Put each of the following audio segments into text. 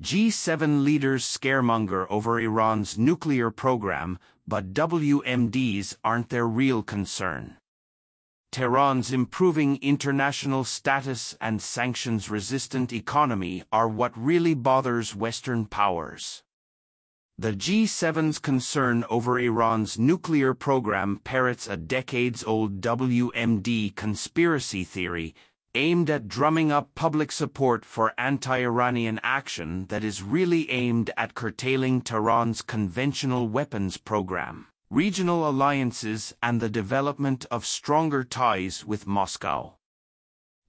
G7 leaders scaremonger over Iran's nuclear program, but WMDs aren't their real concern. Tehran's improving international status and sanctions-resistant economy are what really bothers Western powers. The G7's concern over Iran's nuclear program parrots a decades-old WMD conspiracy theory aimed at drumming up public support for anti-Iranian action that is really aimed at curtailing Tehran's conventional weapons program, regional alliances, and the development of stronger ties with Moscow.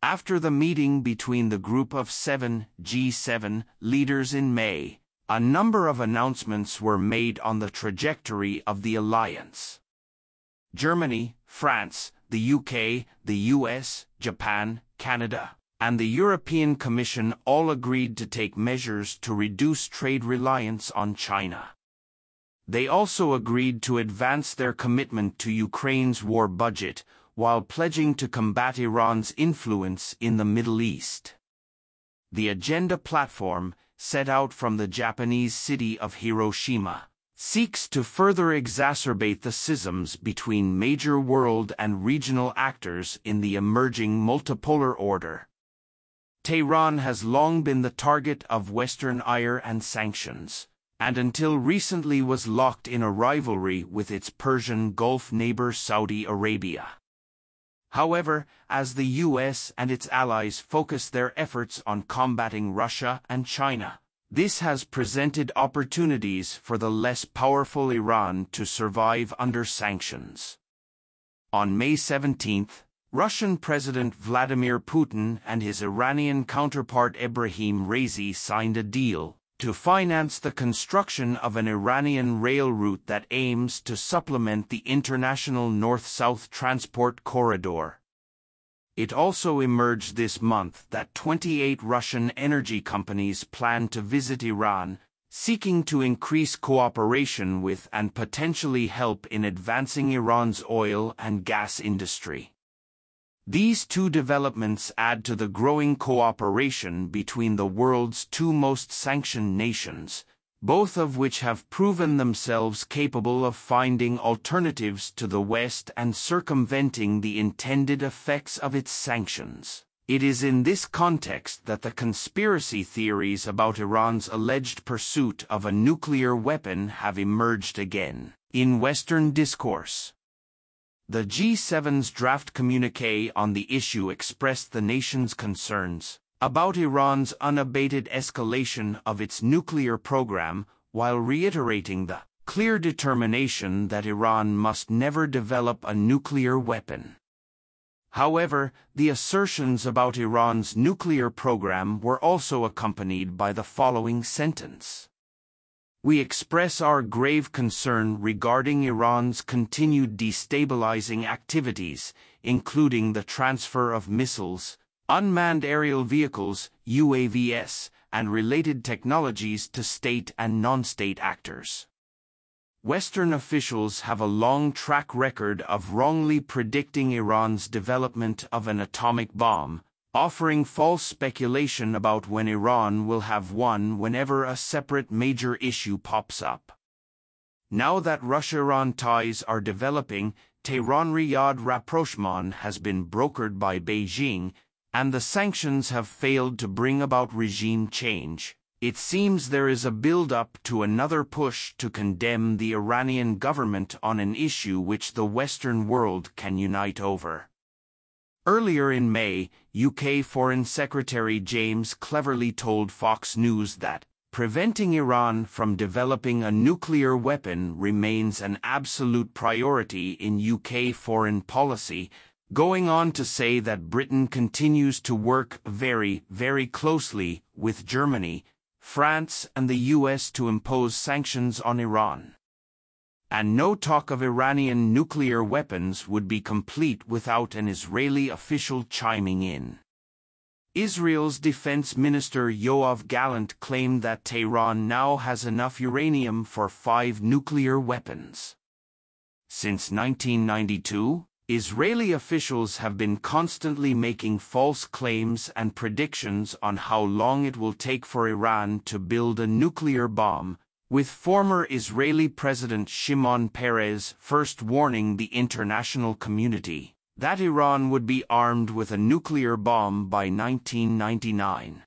After the meeting between the Group of 7 G7 leaders in May, a number of announcements were made on the trajectory of the alliance. Germany, France, the UK, the US, Japan, Canada, and the European Commission all agreed to take measures to reduce trade reliance on China. They also agreed to advance their commitment to Ukraine's war budget while pledging to combat Iran's influence in the Middle East. The agenda platform, set out from the Japanese city of Hiroshima, seeks to further exacerbate the schisms between major world and regional actors in the emerging multipolar order. Tehran has long been the target of Western ire and sanctions, and until recently was locked in a rivalry with its Persian Gulf neighbor Saudi Arabia. However, as the US and its allies focus their efforts on combating Russia and China, this has presented opportunities for the less powerful Iran to survive under sanctions. On May 17, Russian President Vladimir Putin and his Iranian counterpart Ebrahim Raisi signed a deal to finance the construction of an Iranian rail route that aims to supplement the international north-south transport corridor. It also emerged this month that 28 Russian energy companies plan to visit Iran, seeking to increase cooperation with and potentially help in advancing Iran's oil and gas industry. These two developments add to the growing cooperation between the world's two most sanctioned nations, both of which have proven themselves capable of finding alternatives to the West and circumventing the intended effects of its sanctions. It is in this context that the conspiracy theories about Iran's alleged pursuit of a nuclear weapon have emerged again in Western discourse. The G7's draft communiqué on the issue expressed the nation's concerns about Iran's unabated escalation of its nuclear program, while reiterating the clear determination that Iran must never develop a nuclear weapon. However, the assertions about Iran's nuclear program were also accompanied by the following sentence: "We express our grave concern regarding Iran's continued destabilizing activities, including the transfer of missiles, unmanned aerial vehicles, UAVs, and related technologies to state and non-state actors." Western officials have a long track record of wrongly predicting Iran's development of an atomic bomb, offering false speculation about when Iran will have one whenever a separate major issue pops up. Now that Russia-Iran ties are developing, Tehran-Riyadh rapprochement has been brokered by Beijing, and the sanctions have failed to bring about regime change. It seems there is a build-up to another push to condemn the Iranian government on an issue which the Western world can unite over. Earlier in May, UK Foreign Secretary James Cleverly told Fox News that preventing Iran from developing a nuclear weapon remains an absolute priority in UK foreign policy, going on to say that Britain continues to work very, very closely with Germany, France, and the US to impose sanctions on Iran. And no talk of Iranian nuclear weapons would be complete without an Israeli official chiming in. Israel's Defense Minister Yoav Gallant claimed that Tehran now has enough uranium for 5 nuclear weapons. Since 1992, Israeli officials have been constantly making false claims and predictions on how long it will take for Iran to build a nuclear bomb, with former Israeli President Shimon Peres first warning the international community that Iran would be armed with a nuclear bomb by 1999.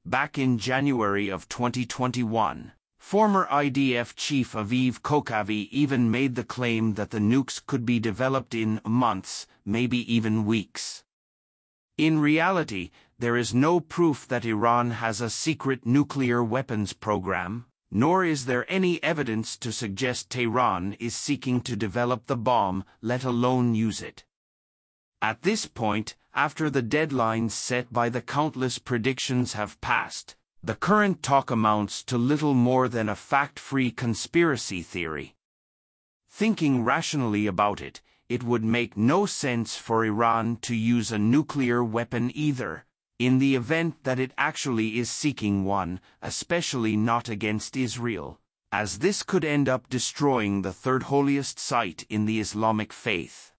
Back in January of 2021, former IDF chief Aviv Kochavi even made the claim that the nukes could be developed in months, maybe even weeks. In reality, there is no proof that Iran has a secret nuclear weapons program, nor is there any evidence to suggest Tehran is seeking to develop the bomb, let alone use it. At this point, after the deadlines set by the countless predictions have passed, the current talk amounts to little more than a fact-free conspiracy theory. Thinking rationally about it, it would make no sense for Iran to use a nuclear weapon either, in the event that it actually is seeking one, especially not against Israel, as this could end up destroying the third holiest site in the Islamic faith.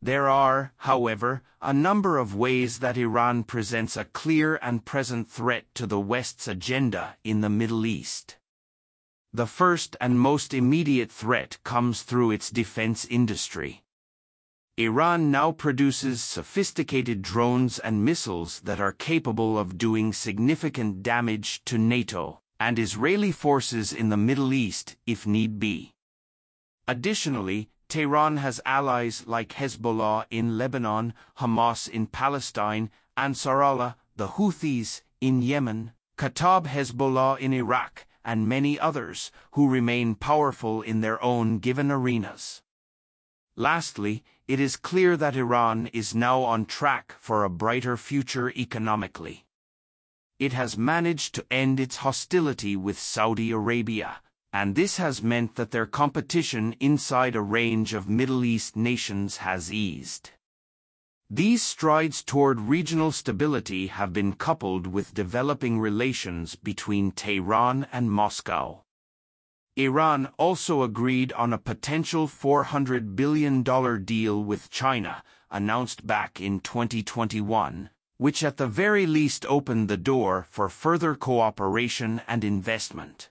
There are, however, a number of ways that Iran presents a clear and present threat to the West's agenda in the Middle East. The first and most immediate threat comes through its defense industry. Iran now produces sophisticated drones and missiles that are capable of doing significant damage to NATO and Israeli forces in the Middle East if need be. Additionally, Tehran has allies like Hezbollah in Lebanon, Hamas in Palestine, Ansarallah, the Houthis, in Yemen, Kataib Hezbollah in Iraq, and many others, who remain powerful in their own given arenas. Lastly, it is clear that Iran is now on track for a brighter future economically. It has managed to end its hostility with Saudi Arabia, and this has meant that their competition inside a range of Middle East nations has eased. These strides toward regional stability have been coupled with developing relations between Tehran and Moscow. Iran also agreed on a potential $400 billion deal with China, announced back in 2021, which at the very least opened the door for further cooperation and investment.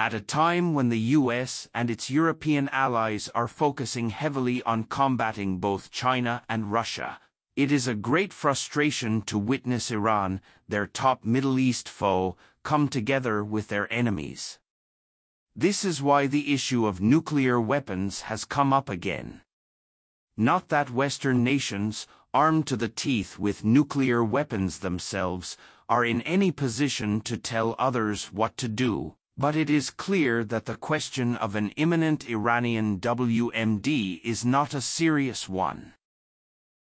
At a time when the US and its European allies are focusing heavily on combating both China and Russia, it is a great frustration to witness Iran, their top Middle East foe, come together with their enemies. This is why the issue of nuclear weapons has come up again. Not that Western nations, armed to the teeth with nuclear weapons themselves, are in any position to tell others what to do, but it is clear that the question of an imminent Iranian WMD is not a serious one.